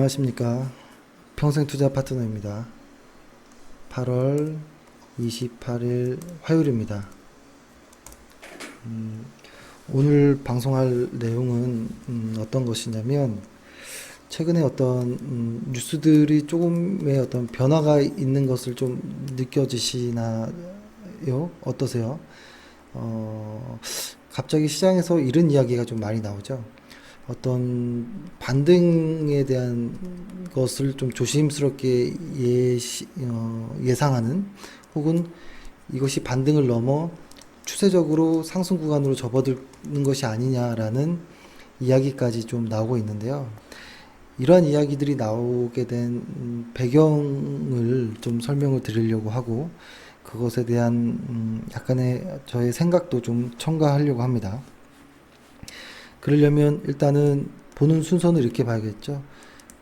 안녕하십니까. 평생투자 파트너입니다. 8월 28일 화요일입니다. 오늘 방송할 내용은 어떤 것이냐면, 최근에 어떤 뉴스들이 조금의 어떤 변화가 있는 것을 좀 느껴지시나요? 어떠세요? 갑자기 시장에서 이런 이야기가 좀 많이 나오죠. 어떤 반등에 대한 것을 좀 조심스럽게 예상하는, 혹은 이것이 반등을 넘어 추세적으로 상승 구간으로 접어드는 것이 아니냐라는 이야기까지 좀 나오고 있는데요. 이러한 이야기들이 나오게 된 배경을 좀 설명을 드리려고 하고, 그것에 대한 약간의 저의 생각도 좀 첨가하려고 합니다. 그러려면 일단은 보는 순서는 이렇게 봐야겠죠.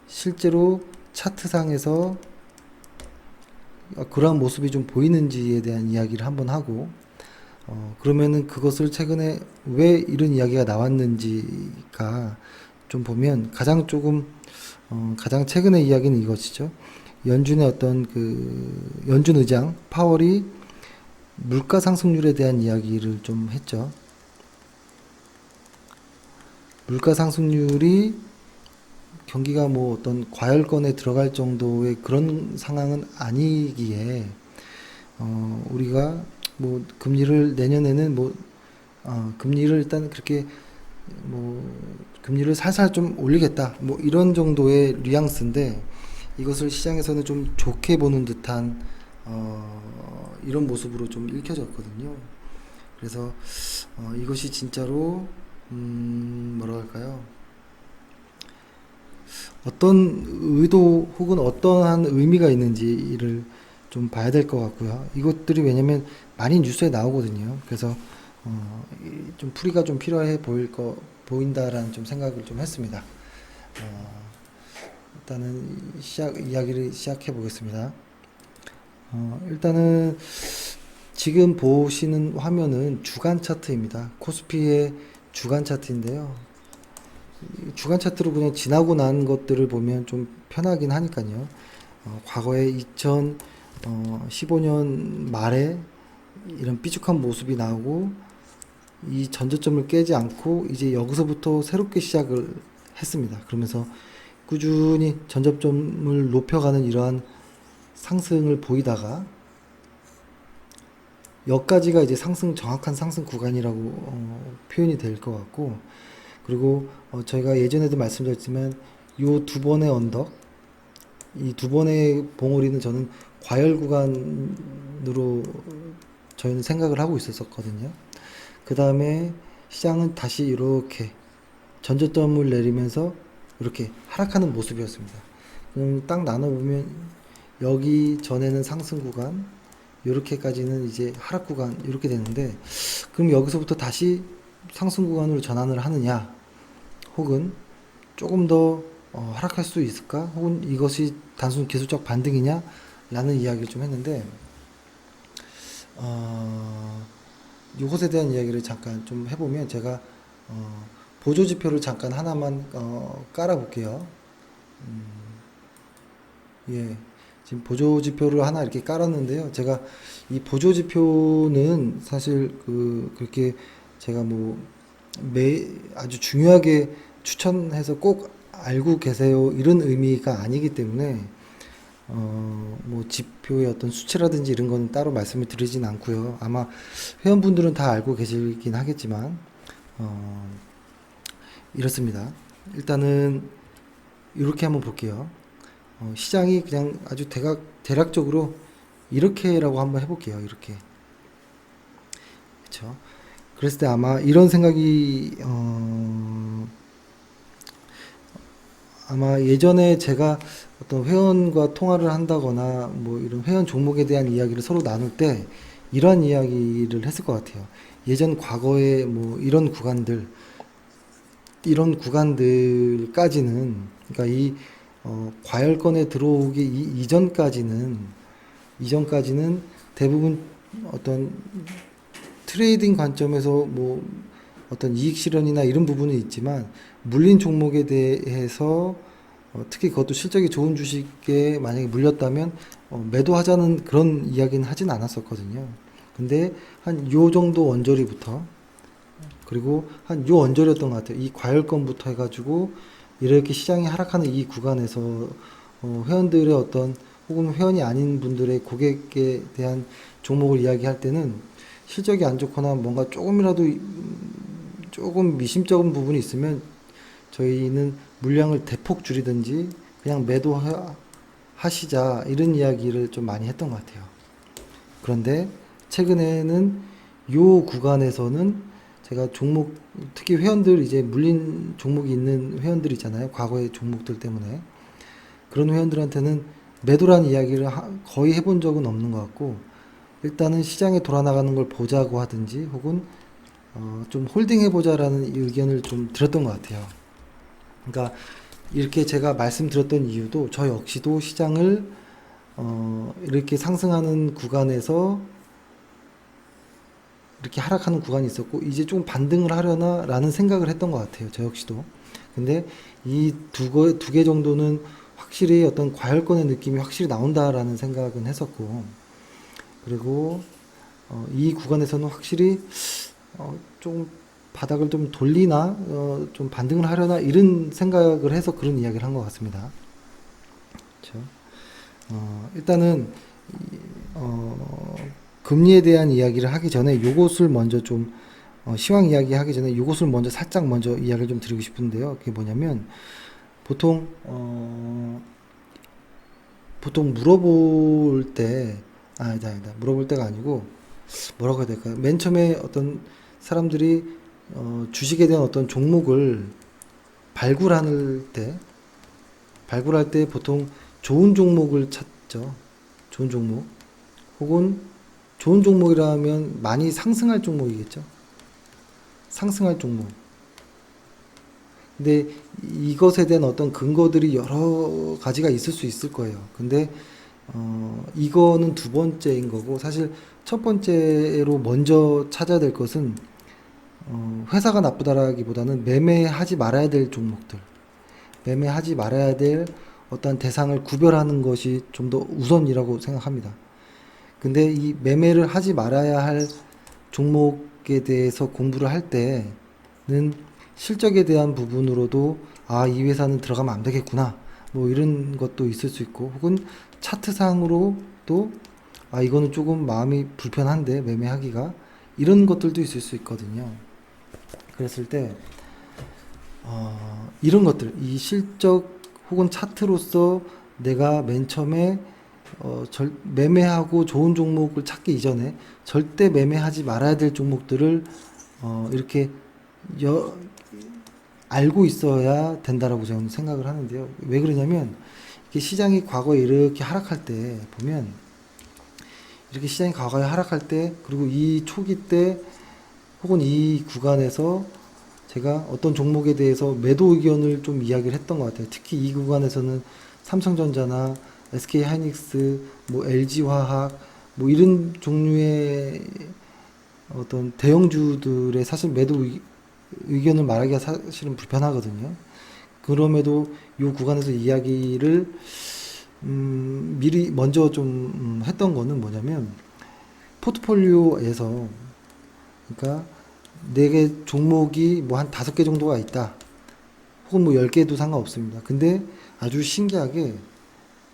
실제로 차트상에서 그러한 모습이 좀 보이는지에 대한 이야기를 한번 하고, 그러면은 그것을 최근에 왜 이런 이야기가 나왔는지가 좀 보면, 가장 최근의 이야기는 이것이죠. 연준의 어떤 연준 의장 파월이 물가 상승률에 대한 이야기를 좀 했죠. 물가 상승률이 경기가 뭐 어떤 과열권에 들어갈 정도의 그런 상황은 아니기에, 우리가 뭐 금리를 내년에는 금리를 일단 그렇게 뭐 금리를 살살 좀 올리겠다, 뭐 이런 정도의 뉘앙스인데, 이것을 시장에서는 좀 좋게 보는 듯한 이런 모습으로 좀 읽혀졌거든요. 그래서 이것이 진짜로 뭐라 할까요? 어떤 의도 혹은 어떠한 의미가 있는지를 좀 봐야 될 것 같고요. 이것들이 왜냐면 많이 뉴스에 나오거든요. 그래서 좀 풀이가 좀 필요해 보인다라는 좀 생각을 좀 했습니다. 일단은 이야기를 시작해 보겠습니다. 일단은 지금 보시는 화면은 주간 차트입니다. 코스피의 주간 차트인데요. 주간 차트로 그냥 지나고 난 것들을 보면 좀 편하긴 하니까요. 과거에 2015년 말에 이런 삐죽한 모습이 나오고, 이 전저점을 깨지 않고 이제 여기서부터 새롭게 시작을 했습니다. 그러면서 꾸준히 전저점을 높여가는 이러한 상승을 보이다가, 여기까지가 이제 정확한 상승 구간이라고 표현이 될 것 같고, 그리고 저희가 예전에도 말씀드렸지만 요 두 번의 언덕, 이 두 번의 봉우리는 저는 과열 구간으로 저희는 생각을 하고 있었거든요. 그 다음에 시장은 다시 이렇게 전저점을 내리면서 이렇게 하락하는 모습이었습니다. 그럼 딱 나눠보면 여기 전에는 상승 구간, 이렇게까지는 이제 하락 구간, 이렇게 되는데, 그럼 여기서부터 다시 상승 구간으로 전환을 하느냐, 혹은 조금 더 하락할 수 있을까, 혹은 이것이 단순 기술적 반등이냐 라는 이야기를 좀 했는데, 이것에 대한 이야기를 잠깐 좀 해보면, 제가 보조 지표를 잠깐 하나만 깔아 볼게요. 예, 지금 보조 지표를 하나 이렇게 깔았는데요. 제가 이 보조 지표는 사실 그렇게 제가 뭐 아주 중요하게 추천해서 꼭 알고 계세요 이런 의미가 아니기 때문에, 뭐 지표의 어떤 수치라든지 이런 거는 따로 말씀을 드리진 않고요. 아마 회원분들은 다 알고 계시긴 하겠지만, 어, 이렇습니다. 일단은 이렇게 한번 볼게요. 시장이 그냥 아주 대략적으로 이렇게라고 한번 해볼게요. 이렇게. 그쵸? 그랬을 때 아마 이런 생각이, 아마 예전에 제가 어떤 회원과 통화를 한다거나 뭐 이런 회원 종목에 대한 이야기를 서로 나눌 때 이런 이야기를 했을 것 같아요. 예전 과거에 뭐 이런 구간들까지는, 그러니까 과열권에 들어오기 이전까지는 대부분 어떤 트레이딩 관점에서 뭐 어떤 이익 실현이나 이런 부분은 있지만, 물린 종목에 대해서 특히 그것도 실적이 좋은 주식에 만약에 물렸다면 매도하자는 그런 이야기는 하진 않았었거든요. 근데 한 요 정도 언저리부터 그리고 한 요 언저리였던 것 같아요. 이 과열권부터 해가지고 이렇게 시장이 하락하는 이 구간에서 회원들의 어떤 혹은 회원이 아닌 분들의 고객에 대한 종목을 이야기할 때는 실적이 안 좋거나 뭔가 조금이라도 조금 미심쩍은 부분이 있으면 저희는 물량을 대폭 줄이든지 그냥 매도하시자 이런 이야기를 좀 많이 했던 것 같아요. 그런데 최근에는 요 구간에서는 제가 종목 특히 회원들 이제 물린 종목이 있는 회원들 있잖아요. 과거의 종목들 때문에 그런 회원들한테는 매도란 이야기를 거의 해본 적은 없는 것 같고 일단은 시장에 돌아나가는 걸 보자고 하든지 혹은 좀 홀딩 해보자라는 의견을 좀 드렸던 것 같아요. 그러니까 이렇게 제가 말씀드렸던 이유도 저 역시도 시장을 이렇게 상승하는 구간에서 이렇게 하락하는 구간이 있었고 이제 좀 반등을 하려나라는 생각을 했던 것 같아요. 저 역시도. 근데 이 두 개 정도는 확실히 어떤 과열권의 느낌이 확실히 나온다라는 생각은 했었고 그리고 이 구간에서는 확실히 좀 바닥을 좀 돌리나 좀 반등을 하려나 이런 생각을 해서 그런 이야기를 한 것 같습니다. 그렇죠? 일단은 금리에 대한 이야기를 하기 전에 요것을 먼저 좀 시황 이야기 하기 전에 요것을 먼저 살짝 먼저 이야기를 좀 드리고 싶은데요. 그게 뭐냐면 보통 보통 물어볼 때 아니다 물어볼 때가 아니고 뭐라고 해야 될까요? 맨 처음에 어떤 사람들이 주식에 대한 어떤 종목을 발굴할 때 발굴할 때 보통 좋은 종목을 찾죠. 좋은 종목. 혹은 좋은 종목이라면 많이 상승할 종목이겠죠. 상승할 종목. 근데 이것에 대한 어떤 근거들이 여러 가지가 있을 수 있을 거예요. 근데 이거는 두 번째인 거고 사실 첫 번째로 먼저 찾아야 될 것은 회사가 나쁘다라기보다는 매매하지 말아야 될 종목들, 매매하지 말아야 될 어떤 대상을 구별하는 것이 좀 더 우선이라고 생각합니다. 근데 이 매매를 하지 말아야 할 종목에 대해서 공부를 할 때는 실적에 대한 부분으로도 아, 이 회사는 들어가면 안 되겠구나. 뭐 이런 것도 있을 수 있고 혹은 차트상으로도 아, 이거는 조금 마음이 불편한데 매매하기가 이런 것들도 있을 수 있거든요. 그랬을 때 이런 것들, 이 실적 혹은 차트로서 내가 맨 처음에 매매하고 좋은 종목을 찾기 이전에 절대 매매하지 말아야 될 종목들을 이렇게 여, 알고 있어야 된다라고 저는 생각을 하는데요. 왜 그러냐면 이게 시장이 과거에 이렇게 하락할 때 보면 이렇게 시장이 과거에 하락할 때 그리고 이 초기 때 혹은 이 구간에서 제가 어떤 종목에 대해서 매도 의견을 좀 이야기를 했던 것 같아요. 특히 이 구간에서는 삼성전자나 SK하이닉스, 뭐 LG화학, 뭐 이런 종류의 어떤 대형주들의 사실 매도 의견을 말하기가 사실은 불편하거든요. 그럼에도 이 구간에서 이야기를 미리 먼저 좀 했던 거는 뭐냐면 포트폴리오에서 그러니까 4개 종목이 뭐 한 5개 정도가 있다. 혹은 뭐 10개도 상관없습니다. 근데 아주 신기하게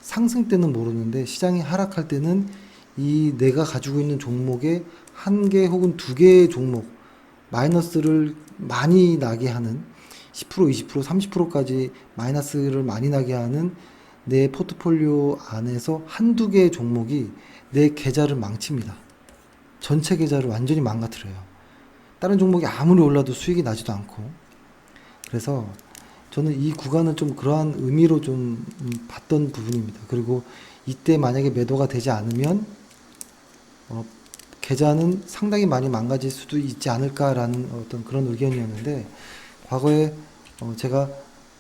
상승 때는 모르는데 시장이 하락할 때는 이 내가 가지고 있는 종목의 1개 혹은 2개의 종목 마이너스를 많이 나게 하는 10%, 20%, 30%까지 마이너스를 많이 나게 하는 내 포트폴리오 안에서 한두 개의 종목이 내 계좌를 망칩니다. 전체 계좌를 완전히 망가뜨려요. 다른 종목이 아무리 올라도 수익이 나지도 않고. 그래서 저는 이 구간은 좀 그러한 의미로 좀 봤던 부분입니다. 그리고 이때 만약에 매도가 되지 않으면 어, 계좌는 상당히 많이 망가질 수도 있지 않을까라는 어떤 그런 의견이었는데 과거에 제가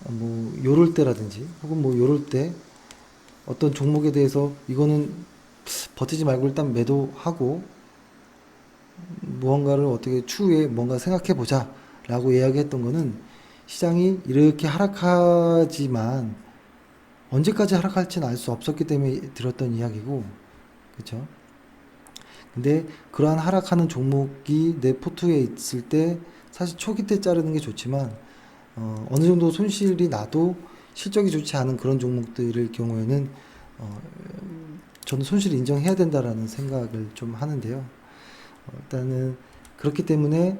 뭐 요럴 때라든지 혹은 뭐 요럴 때 어떤 종목에 대해서 이거는 버티지 말고 일단 매도하고 무언가를 어떻게 추후에 뭔가 생각해 보자 라고 이야기했던 거는 시장이 이렇게 하락하지만 언제까지 하락할지는 알 수 없었기 때문에 들었던 이야기고, 그렇죠? 근데 그러한 하락하는 종목이 내 포트에 있을 때 사실 초기 때 자르는 게 좋지만 어느 정도 손실이 나도 실적이 좋지 않은 그런 종목들의 경우에는 어, 저는 손실을 인정해야 된다라는 생각을 좀 하는데요. 일단은 그렇기 때문에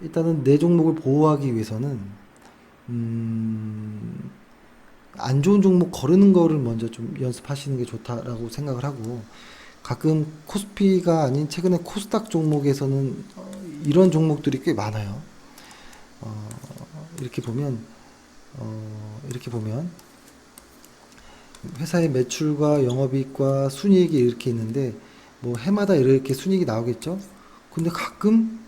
일단은 내 종목을 보호하기 위해서는 음, 안 좋은 종목 거르는 거를 먼저 좀 연습하시는 게 좋다라고 생각을 하고, 가끔 코스피가 아닌 최근에 코스닥 종목에서는 이런 종목들이 꽤 많아요. 어, 이렇게 보면 이렇게 보면 회사의 매출과 영업이익과 순이익이 이렇게 있는데 뭐 해마다 이렇게 순이익이 나오겠죠. 근데 가끔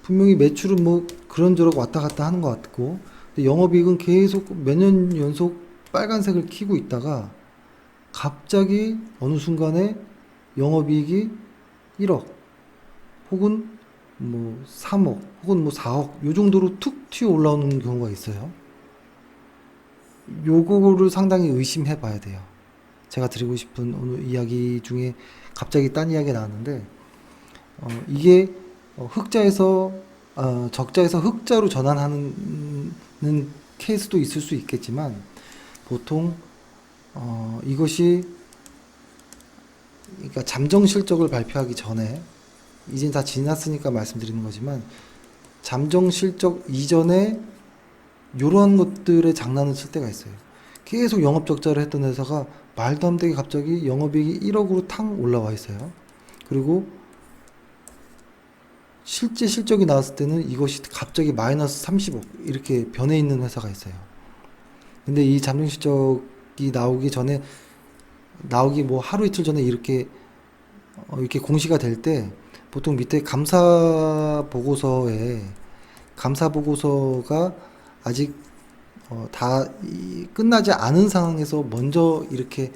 분명히 매출은 뭐 그런저런 왔다 갔다 하는 것 같고, 근데 영업이익은 계속 몇 년 연속 빨간색을 키고 있다가 갑자기 어느 순간에 영업이익이 1억 혹은 뭐 3억 혹은 뭐 4억 요 정도로 툭 튀어 올라오는 경우가 있어요. 요거를 상당히 의심해 봐야 돼요. 제가 드리고 싶은 오늘 이야기 중에 갑자기 딴 이야기가 나왔는데 이게 흑자에서 적자에서 흑자로 전환하는 케이스도 있을 수 있겠지만, 보통 이것이 그러니까 잠정 실적을 발표하기 전에, 이젠 다 지났으니까 말씀드리는 거지만 잠정 실적 이전에 이러한 것들에 장난을 칠 때가 있어요. 계속 영업 적자를 했던 회사가 말도 안 되게 갑자기 영업이익이 1억으로 탕 올라와 있어요. 그리고 실제 실적이 나왔을 때는 이것이 갑자기 마이너스 30억 이렇게 변해 있는 회사가 있어요. 근데 이 잠정 실적이 나오기 전에, 나오기 뭐 하루 이틀 전에 이렇게 공시가 될 때 보통 밑에 감사 보고서가 아직 다 끝나지 않은 상황에서 먼저 이렇게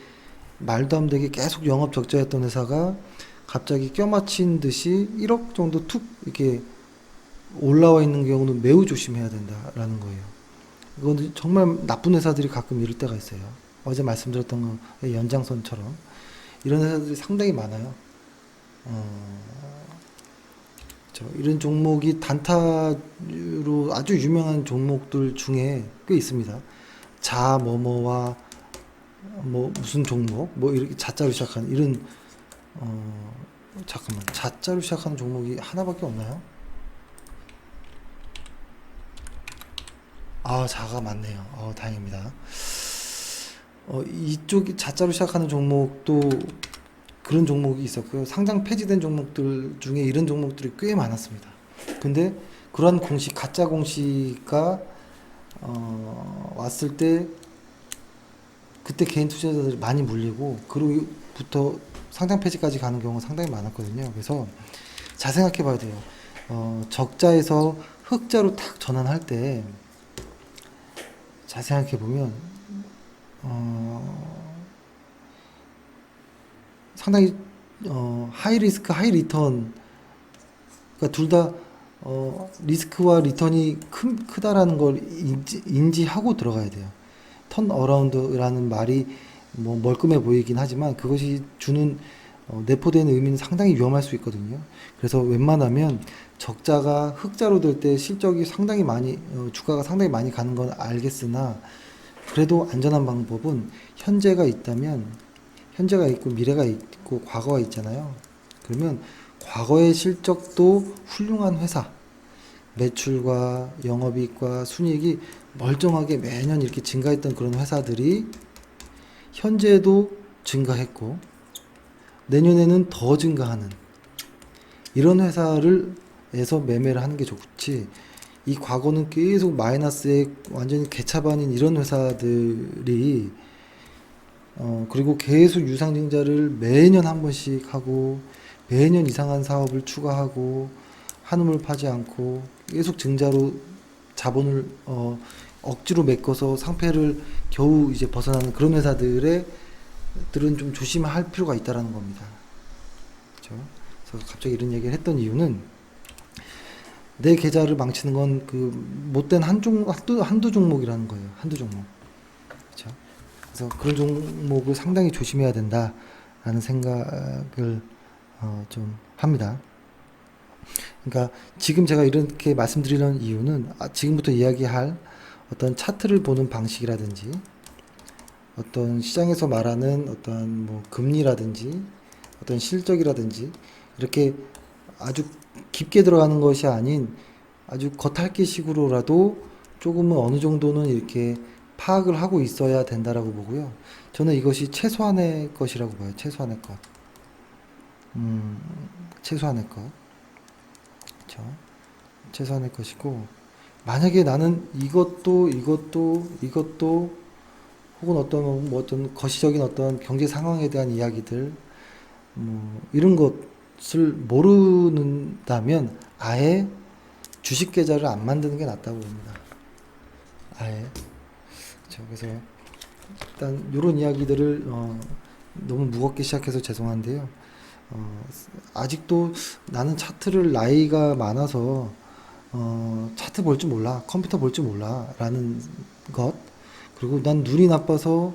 말도 안 되게 계속 영업 적자였던 회사가 갑자기 껴맞힌 듯이 1억 정도 툭 이렇게 올라와 있는 경우는 매우 조심해야 된다라는 거예요. 이건 정말 나쁜 회사들이 가끔 이럴 때가 있어요. 어제 말씀드렸던 거의 연장선처럼 이런 회사들이 상당히 많아요. 이런 종목이 단타로 아주 유명한 종목들 중에 꽤 있습니다. 자 뭐뭐와 뭐 무슨 종목 뭐 이렇게 자자로 시작하는 이런 잠깐만, 자자로 시작하는 종목이 하나밖에 없나요? 아, 자가 맞네요. 다행입니다. 이쪽 자자로 시작하는 종목도 그런 종목이 있었고요. 상장 폐지된 종목들 중에 이런 종목들이 꽤 많았습니다. 근데 그러한 공시, 가짜 공시가 왔을 때 그때 개인 투자자들이 많이 물리고 그로부터 상장 폐지까지 가는 경우가 상당히 많았거든요. 그래서 잘 생각해 봐야 돼요. 적자에서 흑자로 탁 전환할 때 잘 생각해 보면 상당히 하이 리스크 하이 리턴, 그러니까 둘 다 리스크와 리턴이 크다라는 걸 인지하고 들어가야 돼요. 턴 어라운드라는 말이 뭐 멀끔해 보이긴 하지만 그것이 주는 내포되는 의미는 상당히 위험할 수 있거든요. 그래서 웬만하면 적자가 흑자로 될 때 실적이 상당히 많이 주가가 상당히 많이 가는 건 알겠으나, 그래도 안전한 방법은 현재가 있다면, 현재가 있고 미래가 있고 과거가 있잖아요. 그러면 과거의 실적도 훌륭한 회사, 매출과 영업이익과 순이익이 멀쩡하게 매년 이렇게 증가했던 그런 회사들이 현재도 증가했고 내년에는 더 증가하는 이런 회사를 에서 매매를 하는 게 좋지, 이 과거는 계속 마이너스에 완전히 개차반인 이런 회사들이 그리고 계속 유상증자를 매년 한 번씩 하고 매년 이상한 사업을 추가하고 한음을 파지 않고 계속 증자로 자본을 억지로 메꿔서 상패를 겨우 이제 벗어나는 그런 회사들의 들은 좀 조심할 필요가 있다라는 겁니다. 그렇죠? 그래서 갑자기 이런 얘기를 했던 이유는 내 계좌를 망치는 건 그 못된 한두 종목이라는 거예요. 한두 종목. 그렇죠? 그래서 그런 종목을 상당히 조심해야 된다라는 생각을 좀 합니다. 그러니까 지금 제가 이렇게 말씀드리는 이유는 지금부터 이야기할 어떤 차트를 보는 방식이라든지 어떤 시장에서 말하는 어떤 뭐 금리라든지 어떤 실적이라든지 이렇게 아주 깊게 들어가는 것이 아닌 아주 겉핥기식으로라도 조금은 어느 정도는 이렇게 파악을 하고 있어야 된다라고 보고요. 저는 이것이 최소한의 것이라고 봐요. 최소한의 것. 음, 최소한의 것. 그렇죠? 최소한의 것이고 만약에 나는 이것도 혹은 어떤 뭐 어떤 거시적인 어떤 경제 상황에 대한 이야기들 뭐 이런 것을 모른다면 아예 주식 계좌를 안 만드는 게 낫다고 봅니다. 아예. 그렇죠. 그래서 일단 이런 이야기들을 너무 무겁게 시작해서 죄송한데요. 어, 아직도 나는 차트를 나이가 많아서 차트 볼 줄 몰라, 컴퓨터 볼 줄 몰라 라는 것, 그리고 난 눈이 나빠서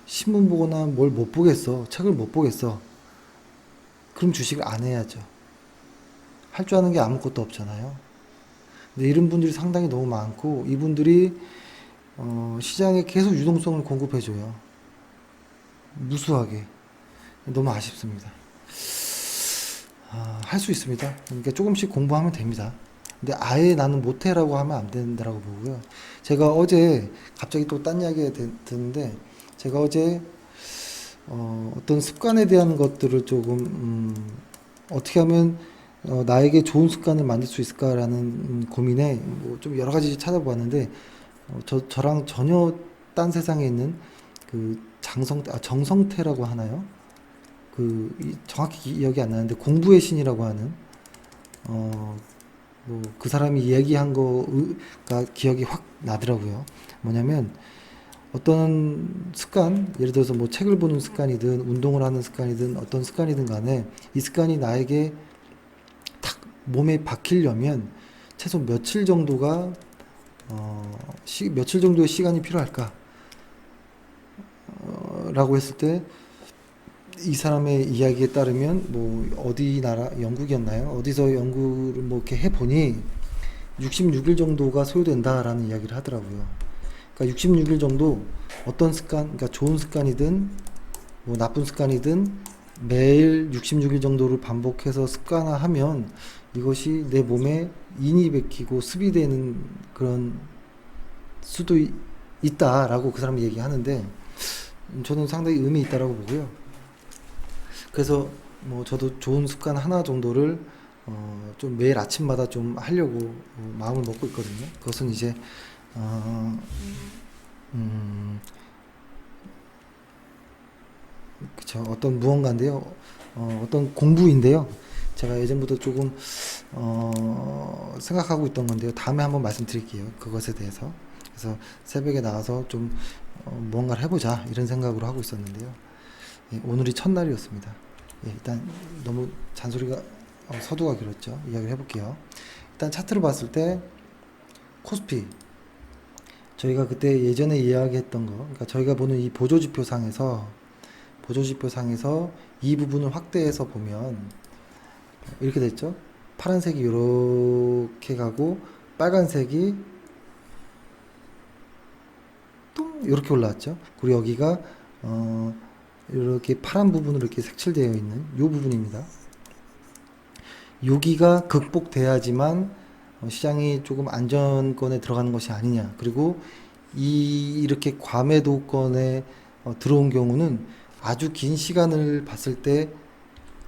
신문 보거나 뭘 못 보겠어, 책을 못 보겠어. 그럼 주식을 안 해야죠. 할 줄 아는 게 아무것도 없잖아요. 근데 이런 분들이 상당히 너무 많고 이분들이 시장에 계속 유동성을 공급해줘요. 무수하게. 너무 아쉽습니다. 할 수 있습니다. 그러니까 조금씩 공부하면 됩니다. 근데 아예 나는 못해라고 하면 안 된다라고 보고요. 제가 어제 갑자기 또 딴 이야기가 드는데 제가 어제 어떤 습관에 대한 것들을 조금 어떻게 하면 나에게 좋은 습관을 만들 수 있을까라는 고민에 뭐좀 여러 가지 찾아보았는데 저랑 전혀 딴 세상에 있는 그 정성태라고 하나요? 정확히 기억이 안 나는데 공부의 신이라고 하는 뭐 그 사람이 이야기한 거가 기억이 확 나더라고요. 뭐냐면 어떤 습관, 예를 들어서 뭐 책을 보는 습관이든 운동을 하는 습관이든 어떤 습관이든 간에 이 습관이 나에게 탁 몸에 박히려면 최소 며칠 정도가 며칠 정도의 시간이 필요할까? 라고 했을 때 이 사람의 이야기에 따르면 뭐 어디 나라 영국이었나요? 어디서 연구를 뭐 이렇게 해 보니 66일 정도가 소요된다라는 이야기를 하더라고요. 그러니까 66일 정도 어떤 습관, 그러니까 좋은 습관이든 뭐 나쁜 습관이든 매일 66일 정도를 반복해서 습관화하면 이것이 내 몸에 인이 베끼고 습이 되는 그런 수도 있다라고 그 사람이 얘기하는데 저는 상당히 의미 있다라고 보고요. 그래서 뭐 저도 좋은 습관 하나 정도를 좀 매일 아침마다 좀 하려고 마음을 먹고 있거든요. 그것은 이제 어, 음, 그쵸. 어떤 무언가인데요. 어떤 공부인데요. 제가 예전부터 조금 생각하고 있던 건데요. 다음에 한번 말씀드릴게요. 그것에 대해서. 그래서 새벽에 나와서 좀 무언가를 해보자 이런 생각으로 하고 있었는데요. 예, 오늘이 첫날이었습니다. 예, 일단 너무 잔소리가 서두가 길었죠. 이야기를 해볼게요. 일단 차트를 봤을 때 코스피 저희가 그때 예전에 이야기했던 거, 그러니까 저희가 보는 이 보조지표상에서 이 부분을 확대해서 보면 이렇게 됐죠. 파란색이 이렇게 가고 빨간색이 또 이렇게 올라왔죠. 그리고 여기가 이렇게 파란 부분으로 이렇게 색칠되어 있는 이 부분입니다. 여기가 극복돼야지만 시장이 조금 안전권에 들어가는 것이 아니냐. 그리고 이렇게 과매도권에 들어온 경우는 아주 긴 시간을 봤을 때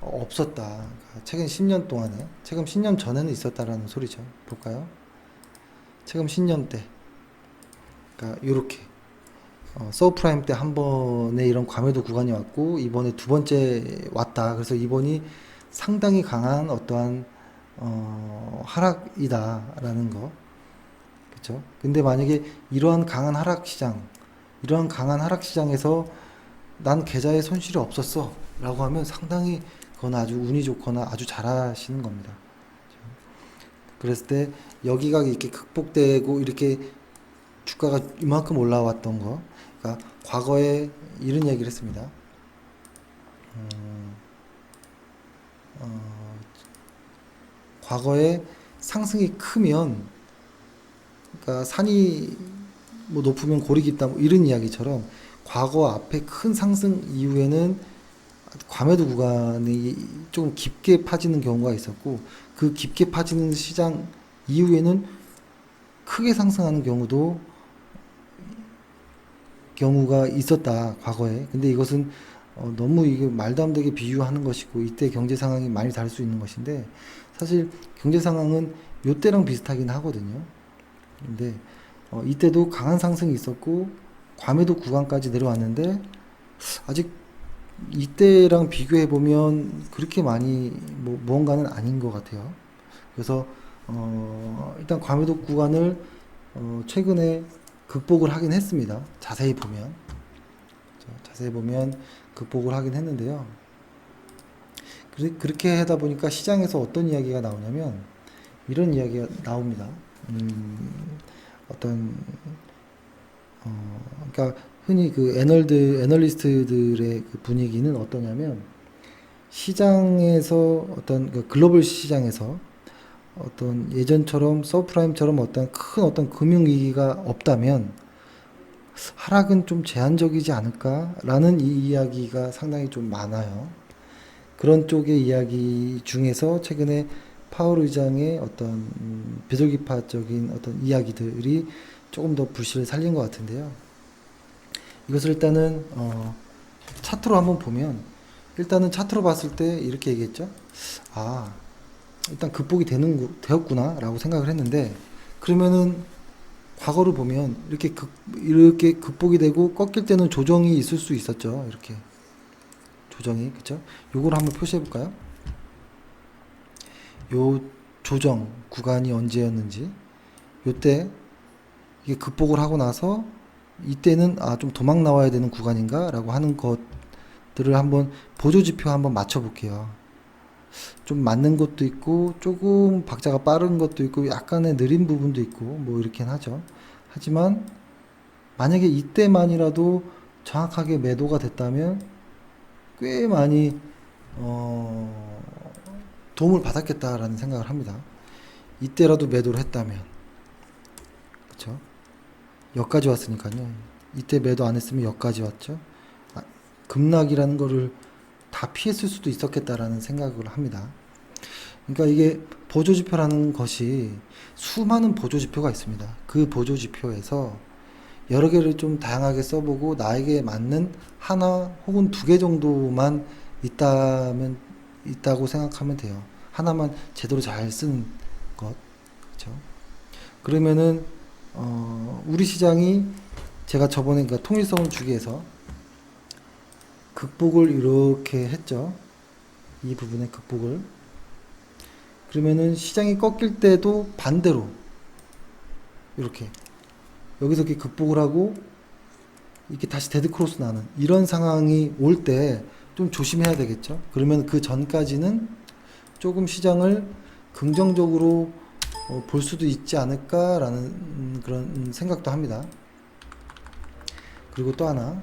없었다. 그러니까 최근 10년 동안에, 최근 10년 전에는 있었다라는 소리죠. 볼까요? 최근 10년 때, 그러니까 이렇게 서브프라임 때 한 번에 이런 과매도 구간이 왔고 이번에 두 번째 왔다. 그래서 이번이 상당히 강한 어떠한 하락이다라는 거, 그렇죠? 근데 만약에 이러한 강한 하락 시장에서 난 계좌에 손실이 없었어라고 하면 상당히 그건 아주 운이 좋거나 아주 잘하시는 겁니다. 그랬을 때 여기가 이렇게 극복되고 이렇게 주가가 이만큼 올라왔던 거, 그러니까 과거에 이런 이야기를 했습니다. 음, 어, 과거에 상승이 크면, 그러니까 산이 뭐 높으면 골이 깊다 뭐 이런 이야기처럼 과거 앞에 큰 상승 이후에는 과매도 구간이 조금 깊게 파지는 경우가 있었고, 그 깊게 파지는 시장 이후에는 크게 상승하는 경우가 있었다 과거에. 근데 이것은 너무 이게 말도 안 되게 비유하는 것이고, 이때 경제 상황이 많이 다를 수 있는 것인데, 사실 경제 상황은 요때랑 비슷하긴 하거든요. 근데 이때도 강한 상승이 있었고 과매도 구간까지 내려왔는데, 아직 이때랑 비교해 보면 그렇게 많이 뭐 무언가는 아닌 것 같아요. 그래서 일단 과매도 구간을 최근에 극복을 하긴 했습니다. 자세히 보면 극복을 하긴 했는데요. 그렇게 하다 보니까 시장에서 어떤 이야기가 나오냐면 이런 이야기가 나옵니다. 어떤 그러니까 흔히 그 애널리스트들의 그 분위기는 어떠냐면, 시장에서 어떤 그 글로벌 시장에서 어떤 예전처럼 서프라임처럼 어떤 금융위기가 없다면 하락은 좀 제한적이지 않을까라는 이 이야기가 상당히 좀 많아요. 그런 쪽의 이야기 중에서 최근에 파월 의장의 어떤 비둘기파적인 어떤 이야기들이 조금 더 불씨를 살린 것 같은데요. 이것을 일단은 차트로 한번 보면, 일단은 차트로 봤을 때 이렇게 얘기했죠. 아, 일단 극복이 되었구나라고 생각을 했는데, 그러면은 과거를 보면 이렇게 극복이 되고 꺾일 때는 조정이 있을 수 있었죠. 이렇게 조정이, 그쵸? 요걸 한번 표시해 볼까요? 요 조정 구간이 언제였는지, 요때 이게 극복을 하고 나서 이때는 좀 도망 나와야 되는 구간인가라고 하는 것들을 한번 보조지표 한번 맞춰 볼게요. 좀 맞는 것도 있고 조금 박자가 빠른 것도 있고 약간의 느린 부분도 있고 뭐 이렇긴 하죠. 하지만 만약에 이때만이라도 정확하게 매도가 됐다면 꽤 많이 어, 도움을 받았겠다라는 생각을 합니다. 이때라도 매도를 했다면, 그렇죠? 여기까지 왔으니까요. 이때 매도 안 했으면 여기까지 왔죠. 아, 급락이라는 거를 다 피했을 수도 있었겠다라는 생각을 합니다. 그러니까 이게 보조지표라는 것이 수많은 보조지표가 있습니다. 그 보조지표에서 여러 개를 좀 다양하게 써보고 나에게 맞는 하나 혹은 두 개 정도만 있다고 생각하면 돼요. 하나만 제대로 잘 쓰는 것, 그렇죠? 그러면은 우리 시장이, 제가 저번에 그러니까 통일성을 주기 위해서 극복을 이렇게 했죠. 이 부분의 극복을. 그러면은 시장이 꺾일 때도 반대로 이렇게 여기서 이렇게 극복을 하고 이렇게 다시 데드크로스 나는 이런 상황이 올 때 좀 조심해야 되겠죠. 그러면 그 전까지는 조금 시장을 긍정적으로 볼 수도 있지 않을까라는 그런 생각도 합니다. 그리고 또 하나,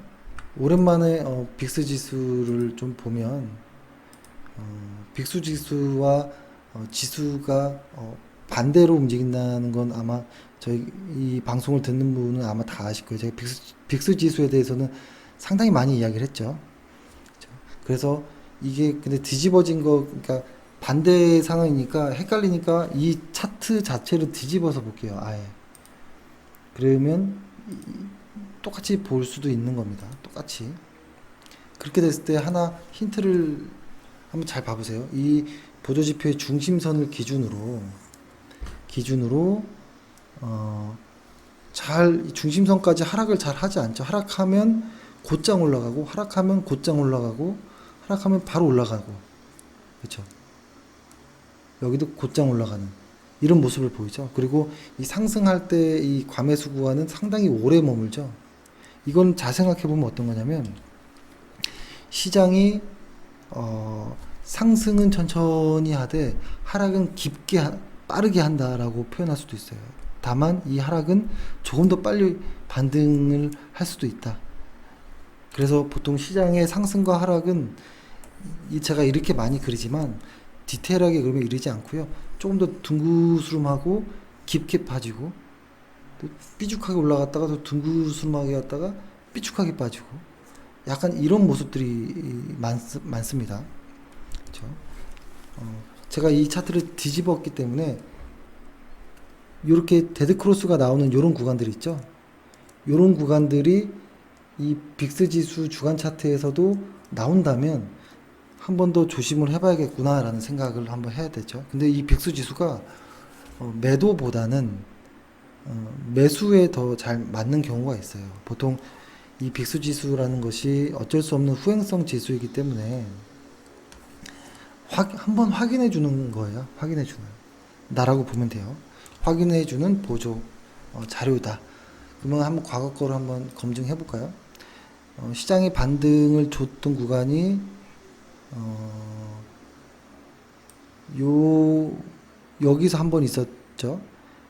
오랜만에 빅스 지수를 좀 보면 빅스 지수와 지수가 반대로 움직인다는 건 아마 저희 이 방송을 듣는 분은 아마 다 아실 거예요. 제가 빅스 지수에 대해서는 상당히 많이 이야기를 했죠. 그래서 이게 근데 뒤집어진 거, 그러니까 반대 상황이니까 헷갈리니까 이 차트 자체를 뒤집어서 볼게요. 아예. 그러면 똑같이 볼 수도 있는 겁니다. 똑같이. 그렇게 됐을 때 하나 힌트를 한번 잘 봐보세요. 이 보조지표의 중심선을 기준으로 잘 중심선까지 하락을 잘 하지 않죠. 하락하면 곧장 올라가고, 하락하면 곧장 올라가고, 하락하면 바로 올라가고, 그렇죠. 여기도 곧장 올라가는 이런 모습을 보이죠. 그리고 이 상승할 때 이 과매수 구간은 상당히 오래 머물죠. 이건 잘 생각해 보면 어떤 거냐면, 시장이 상승은 천천히 하되 하락은 빠르게 한다라고 표현할 수도 있어요. 다만 이 하락은 조금 더 빨리 반등을 할 수도 있다. 그래서 보통 시장의 상승과 하락은 제가 이렇게 많이 그리지만 디테일하게 그러면 이러지 않고요. 조금 더 둥그스름하고 깊게 빠지고 또 삐죽하게 올라갔다가 또 둥그스름하게 갔다가 삐죽하게 빠지고 약간 이런 모습들이 많습니다. 그렇죠? 제가 이 차트를 뒤집었기 때문에 이렇게 데드 크로스가 나오는 이런 구간들 있죠. 이런 구간들이 이 빅스 지수 주간 차트에서도 나온다면 한 번 더 조심을 해봐야겠구나라는 생각을 한번 해야 되죠. 근데 이 빅스 지수가 매도보다는 매수에 더 잘 맞는 경우가 있어요. 보통 이 빅스 지수라는 것이 어쩔 수 없는 후행성 지수이기 때문에 한번 확인해 주는 거예요. 확인해 주는 나라고 보면 돼요. 확인해 주는 보조 자료다. 그러면 한번 과거 거를 한번 검증해 볼까요? 시장이 반등을 줬던 구간이 여기서 한번 있었죠.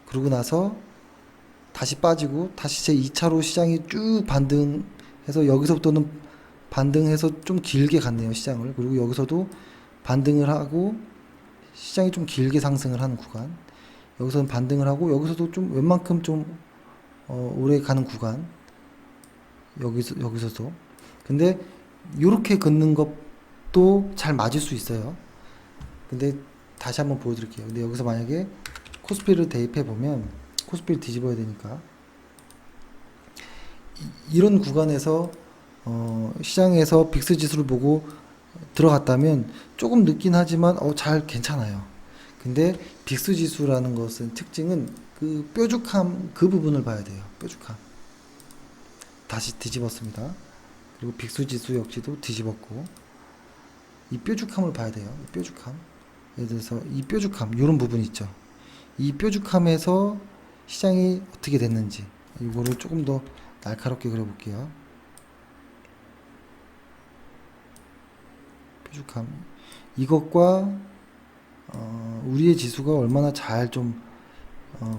그러고 나서 다시 빠지고 다시 제 2차로 시장이 쭉 반등해서 여기서부터는 반등해서 좀 길게 갔네요, 시장을. 그리고 여기서도 반등을 하고 시장이 좀 길게 상승을 하는 구간. 여기서는 반등을 하고 여기서도 좀 웬만큼 좀 오래 가는 구간. 여기서도. 근데 이렇게 긋는 것도 잘 맞을 수 있어요. 근데 다시 한번 보여드릴게요. 근데 여기서 만약에 코스피를 대입해 보면 코스피를 뒤집어야 되니까 이런 구간에서 시장에서 빅스 지수를 보고 들어갔다면 조금 늦긴 하지만 잘 괜찮아요. 근데 빅스 지수라는 것은 특징은 그 뾰족함 그 부분을 봐야 돼요. 뾰족함. 다시 뒤집었습니다. 그리고 빅스 지수 역시도 뒤집었고 이 뾰족함을 봐야 돼요. 이 뾰족함. 예를 들어서 이 뾰족함 이런 부분 있죠. 이 뾰족함에서 시장이 어떻게 됐는지 이거를 조금 더 날카롭게 그려볼게요. 뾰족함 이것과 우리의 지수가 얼마나 잘 좀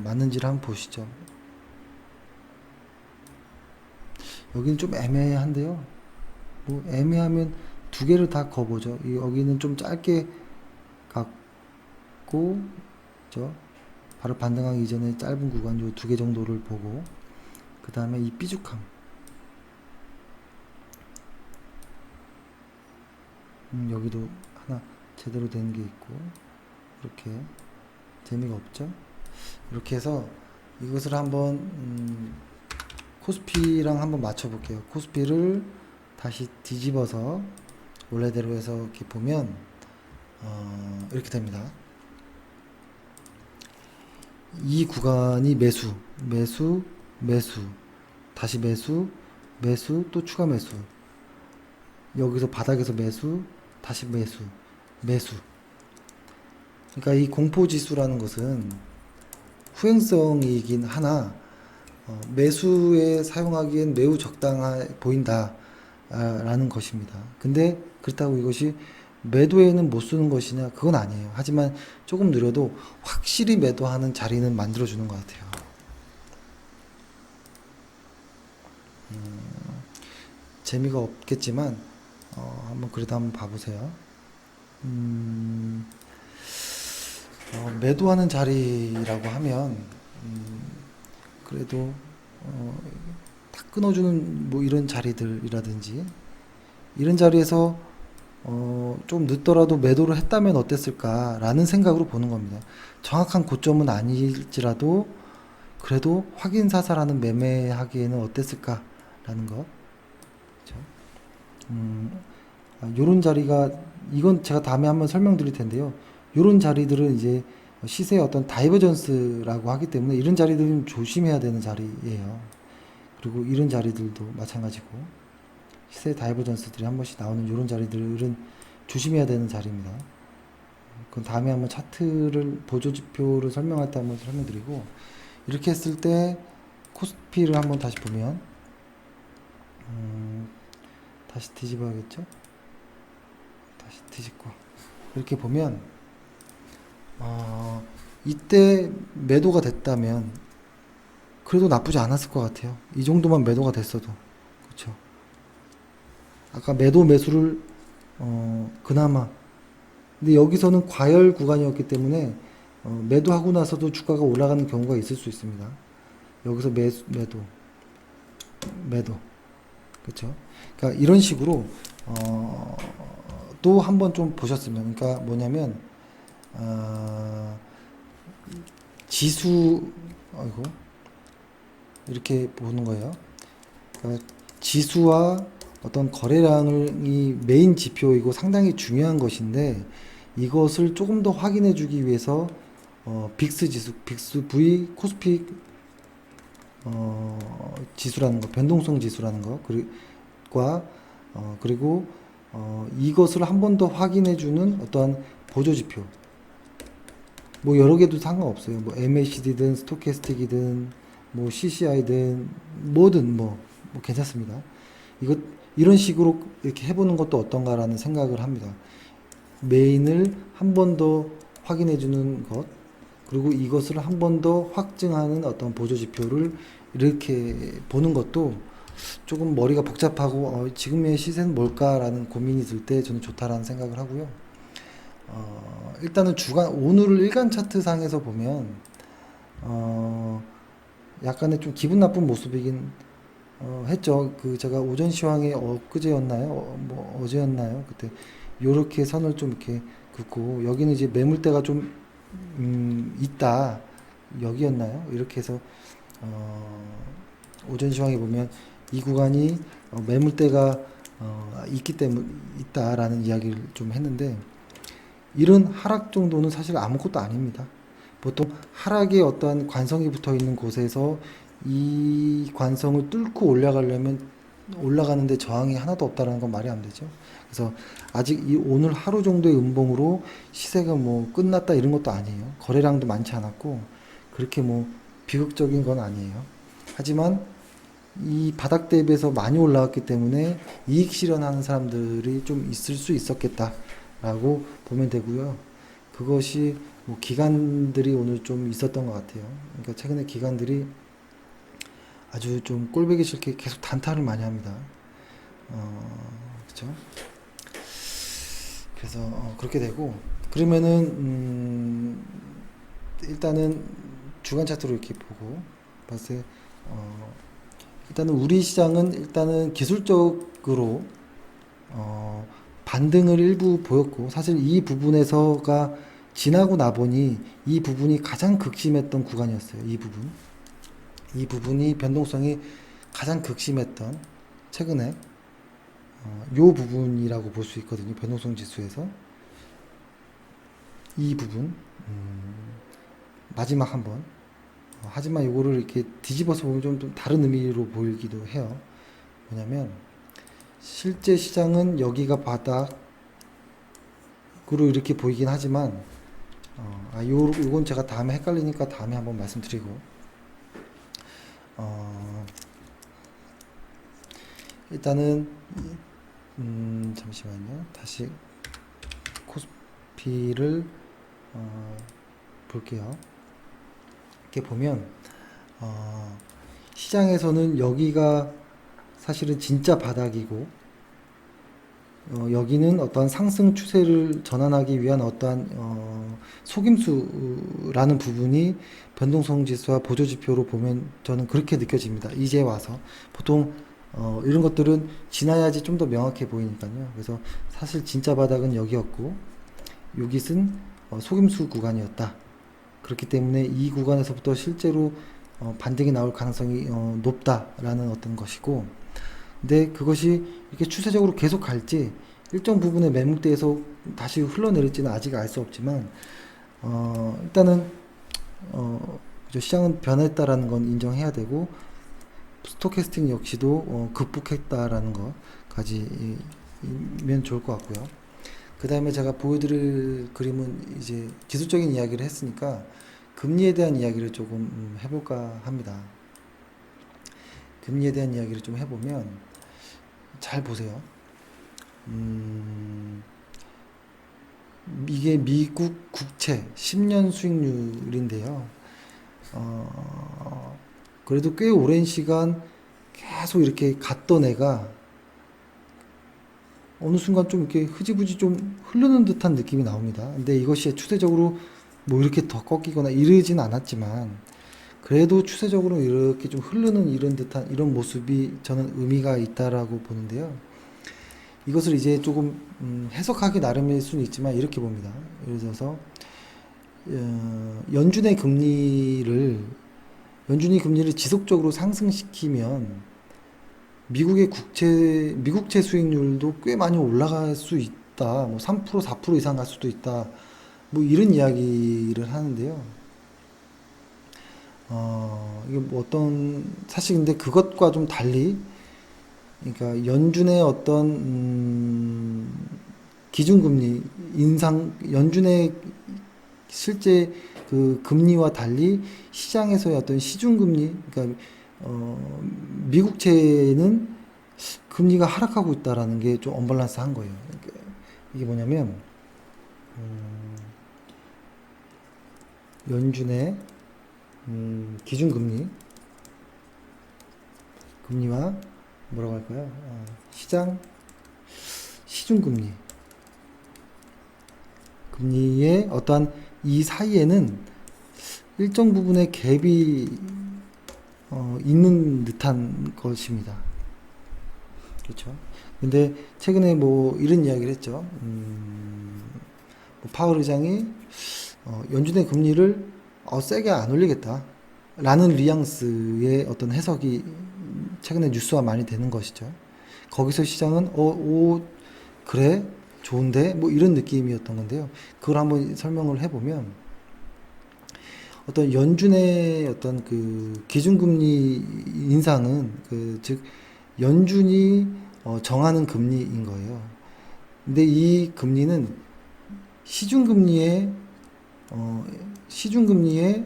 맞는지를 한번 보시죠. 여기는 좀 애매한데요. 뭐 애매하면 두 개를 다 거보죠. 여기는 좀 짧게 갖고 바로 반등하기 이전에 짧은 구간 요 두 개 정도를 보고 그 다음에 이 삐죽함 여기도 하나 제대로 된 게 있고 이렇게 재미가 없죠. 이렇게 해서 이것을 한번 코스피랑 한번 맞춰 볼게요. 코스피를 다시 뒤집어서 원래대로 해서 이렇게 보면 이렇게 됩니다. 이 구간이 매수, 매수, 매수, 다시 매수, 매수, 또 추가 매수. 여기서 바닥에서 매수, 다시 매수, 매수. 그러니까 이 공포지수라는 것은 후행성이긴 하나 매수에 사용하기엔 매우 적당해 보인다라는 것입니다. 근데 그렇다고 이것이 매도에는 못 쓰는 것이냐? 그건 아니에요. 하지만 조금 느려도 확실히 매도하는 자리는 만들어주는 것 같아요. 재미가 없겠지만 한번 그래도 한번 봐보세요. 매도하는 자리라고 하면 그래도 탁 끊어주는 뭐 이런 자리들이라든지 이런 자리에서 좀 늦더라도 매도를 했다면 어땠을까라는 생각으로 보는 겁니다. 정확한 고점은 아닐지라도 그래도 확인 사살하는 매매하기에는 어땠을까라는 것. 그렇죠? 요런 자리가 이건 제가 다음에 한번 설명드릴 텐데요. 요런 자리들은 이제 시세의 어떤 다이버전스라고 하기 때문에 이런 자리들은 조심해야 되는 자리예요. 그리고 이런 자리들도 마찬가지고 시세 다이버전스들이 한 번씩 나오는 이런 자리들은 조심해야 되는 자리입니다. 그건 다음에 한번 차트를 보조지표를 설명할 때 한번 설명드리고 이렇게 했을 때 코스피를 한번 다시 보면 다시 뒤집어야겠죠? 다시 뒤집고 이렇게 보면 이때 매도가 됐다면 그래도 나쁘지 않았을 것 같아요. 이 정도만 매도가 됐어도 그렇죠. 아까 매도 매수를 그나마 근데 여기서는 과열 구간이었기 때문에 매도하고 나서도 주가가 올라가는 경우가 있을 수 있습니다. 여기서 매도 그렇죠? 그러니까 이런 식으로 또 한번 좀 보셨으면 그러니까 뭐냐면 지수 아이고 이렇게 보는 거예요. 그러니까 지수와 어떤 거래량이 메인 지표이고 상당히 중요한 것인데 이것을 조금 더 확인해 주기 위해서 빅스 지수, 빅스 V 코스피 지수라는 거, 변동성 지수라는 거, 그리고 이것을 한 번 더 확인해 주는 어떠한 보조 지표. 뭐 여러 개도 상관없어요. 뭐 MACD든 스토캐스틱이든 뭐 CCI든 뭐든 뭐 괜찮습니다. 이런 식으로 이렇게 해보는 것도 어떤가라는 생각을 합니다. 메인을 한 번 더 확인해 주는 것, 그리고 이것을 한 번 더 확증하는 어떤 보조 지표를 이렇게 보는 것도 조금 머리가 복잡하고 지금의 시세는 뭘까라는 고민이 들 때 저는 좋다라는 생각을 하고요. 일단은 오늘 일간 차트 상에서 보면 약간의 좀 기분 나쁜 모습이긴 했죠. 그 제가 오전 시황에 엊그제였나요? 뭐 어제였나요? 그때 요렇게 선을 좀 이렇게 긋고 여기는 이제 매물대가 좀 있다. 여기였나요? 이렇게 해서 오전 시황에 보면 이 구간이 매물대가 있다라는 이야기를 좀 했는데 이런 하락 정도는 사실 아무것도 아닙니다. 보통 하락에 어떠한 관성이 붙어 있는 곳에서 이 관성을 뚫고 올라가려면 올라가는데 저항이 하나도 없다라는 건 말이 안 되죠. 그래서 아직 이 오늘 하루 정도의 음봉으로 시세가 뭐 끝났다 이런 것도 아니에요. 거래량도 많지 않았고 그렇게 뭐 비극적인 건 아니에요. 하지만 이 바닥 대비해서 많이 올라왔기 때문에 이익 실현하는 사람들이 좀 있을 수 있었겠다라고 보면 되고요. 그것이 뭐 기관들이 오늘 좀 있었던 것 같아요. 그러니까 최근에 기관들이 아주 좀 꼴보기 싫게 계속 단타를 많이 합니다. 그렇죠? 그래서 그렇게 되고 그러면은 일단은 주간 차트로 이렇게 보고 봤을 때 일단은 우리 시장은 일단은 기술적으로 반등을 일부 보였고 사실 이 부분에서가 지나고 나 보니 이 부분이 가장 극심했던 구간이었어요. 이 부분이 변동성이 가장 극심했던 최근에 요 부분이라고 볼 수 있거든요. 변동성 지수에서 이 부분 마지막 한번 하지만 이거를 이렇게 뒤집어서 보면 좀 다른 의미로 보이기도 해요. 뭐냐면 실제 시장은 여기가 바닥으로 이렇게 보이긴 하지만 요건 제가 다음에 헷갈리니까 다음에 한번 말씀드리고 일단은 잠시만요. 다시 코스피를 볼게요. 이렇게 보면 시장에서는 여기가 사실은 진짜 바닥이고 여기는 어떠한 상승 추세를 전환하기 위한 어떠한 속임수라는 부분이 변동성 지수와 보조 지표로 보면 저는 그렇게 느껴집니다. 이제 와서 보통 이런 것들은 지나야지 좀 더 명확해 보이니까요. 그래서 사실 진짜 바닥은 여기였고 여기는 속임수 구간이었다. 그렇기 때문에 이 구간에서부터 실제로 반등이 나올 가능성이 높다라는 어떤 것이고 근데 그것이 이렇게 추세적으로 계속 갈지 일정 부분의 매물대에서 다시 흘러내릴지는 아직 알 수 없지만 일단은 시장은 변했다라는 건 인정해야 되고 스토캐스팅 역시도 극복했다라는 것까지면 좋을 것 같고요. 그 다음에 제가 보여드릴 그림은 이제 기술적인 이야기를 했으니까 금리에 대한 이야기를 조금 해볼까 합니다. 금리에 대한 이야기를 좀 해보면 잘 보세요. 이게 미국 국채 10년 수익률인데요. 그래도 꽤 오랜 시간 계속 이렇게 갔던 애가 어느 순간 좀 이렇게 흐지부지 좀 흐르는 듯한 느낌이 나옵니다. 근데 이것이 추세적으로 뭐 이렇게 더 꺾이거나 이러진 않았지만 그래도 추세적으로 이렇게 좀 흐르는 이런 듯한 이런 모습이 저는 의미가 있다라고 보는데요. 이것을 이제 조금 해석하기 나름일 수는 있지만 이렇게 봅니다. 예를 들어서 연준이 금리를 지속적으로 상승시키면 미국채 수익률도 꽤 많이 올라갈 수 있다. 뭐 3%, 4% 이상 갈 수도 있다. 뭐 이런 이야기를 하는데요. 이게 뭐 사실 근데 그것과 좀 달리, 그러니까 연준의 기준금리 연준의 실제 그 금리와 달리 시장에서의 시중금리, 그러니까 미국채는 금리가 하락하고 있다라는 게 좀 언밸런스한 거예요. 그러니까 이게 뭐냐면 연준의 기준금리 금리와 뭐라고 할까요? 시중금리 금리의 어떠한 이 사이에는 일정 부분의 갭이 있는 듯한 것입니다. 그렇죠? 근데 최근에 뭐 이런 이야기를 했죠. 뭐 파월 의장이 연준의 금리를 세게 안 올리겠다. 라는 뉘앙스의 어떤 해석이 최근에 뉴스화 많이 되는 것이죠. 거기서 시장은 그래 좋은데 뭐 이런 느낌이었던 건데요. 그걸 한번 설명을 해보면 어떤 연준의 어떤 그 기준금리 인상은 즉 연준이 정하는 금리인 거예요. 근데 이 금리는 시중금리에 시중금리에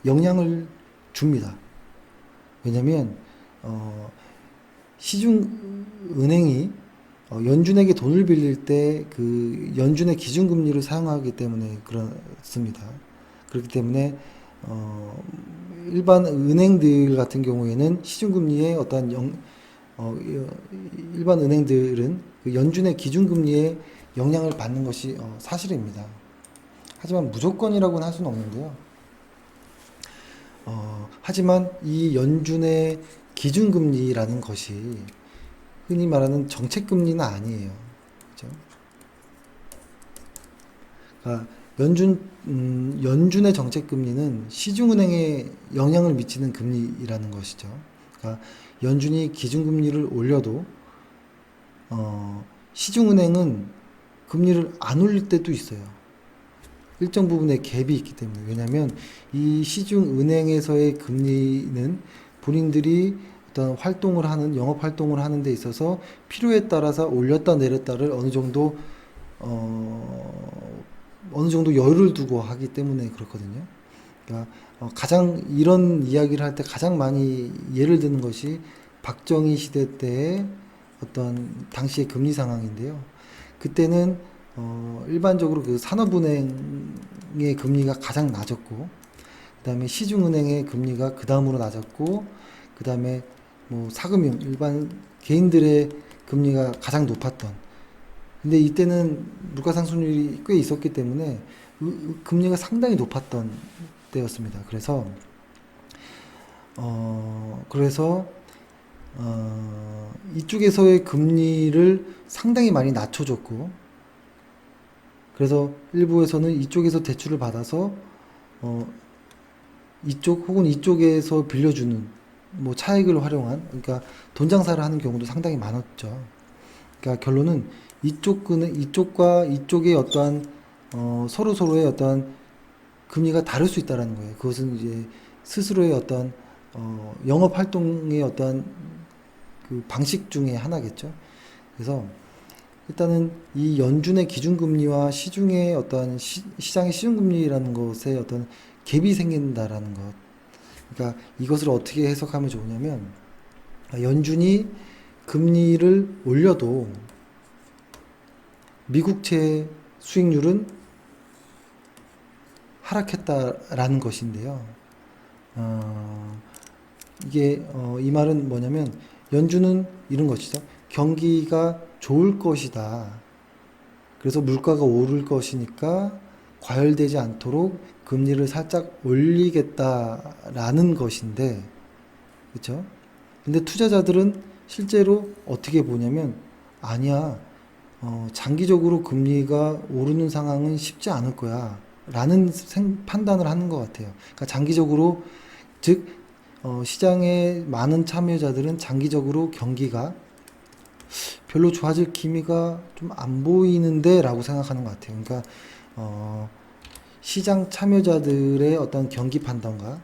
영향을 줍니다. 왜냐면 시중은행이 연준에게 돈을 빌릴 때 그 연준의 기준금리를 사용하기 때문에 그렇습니다. 그렇기 때문에 일반 은행들 같은 경우에는 시중금리에 일반 은행들은 그 연준의 기준금리에 영향을 받는 것이 사실입니다. 하지만 무조건이라고는 할 수는 없는데요. 하지만 이 연준의 기준금리라는 것이 흔히 말하는 정책금리는 아니에요. 그죠? 그러니까 연준의 정책금리는 시중은행에 영향을 미치는 금리라는 것이죠. 그러니까 연준이 기준금리를 올려도 시중은행은 금리를 안 올릴 때도 있어요. 일정 부분의 갭이 있기 때문에. 왜냐하면 이 시중은행에서의 금리는 본인들이 어떤 영업 활동을 하는 데 있어서 필요에 따라서 올렸다 내렸다를 어느 정도 여유를 두고 하기 때문에 그렇거든요. 그러니까 가장 이런 이야기를 할 때 가장 많이 예를 드는 것이 박정희 시대 때의 어떤 당시의 금리 상황인데요. 그때는 일반적으로 그 산업은행의 금리가 가장 낮았고, 그다음에 시중은행의 금리가 그 다음으로 낮았고, 그다음에 뭐 사금융 일반 개인들의 금리가 가장 높았던. 근데 이때는 물가상승률이 꽤 있었기 때문에 금리가 상당히 높았던 때였습니다. 그래서 이쪽에서의 금리를 상당히 많이 낮춰줬고, 그래서 일부에서는 이쪽에서 대출을 받아서 이쪽 혹은 이쪽에서 빌려주는 뭐 차익을 활용한, 그러니까 돈 장사를 하는 경우도 상당히 많았죠. 그러니까 결론은 이쪽과 이쪽의 어떠한 서로의 어떠한 금리가 다를 수 있다라는 거예요. 그것은 이제 스스로의 어떠한 영업 활동의 어떠한 그 방식 중에 하나겠죠. 그래서 일단은 이 연준의 기준금리와 시중의 시장의 시중금리라는 것에 어떤 갭이 생긴다라는 것. 그러니까 이것을 어떻게 해석하면 좋으냐면, 연준이 금리를 올려도 미국채 수익률은 하락했다라는 것인데요. 이 말은 뭐냐면 연준은 이런 것이죠. 경기가 좋을 것이다. 그래서 물가가 오를 것이니까 과열되지 않도록 금리를 살짝 올리겠다라는 것인데, 그렇죠? 근데 투자자들은 실제로 어떻게 보냐면, 아니야, 장기적으로 금리가 오르는 상황은 쉽지 않을 거야. 라는 판단을 하는 것 같아요. 그러니까 장기적으로, 즉, 시장의 많은 참여자들은 장기적으로 경기가 별로 좋아질 기미가 좀 안 보이는데 라고 생각하는 것 같아요. 그러니까, 어, 시장 참여자들의 어떤 경기 판단과,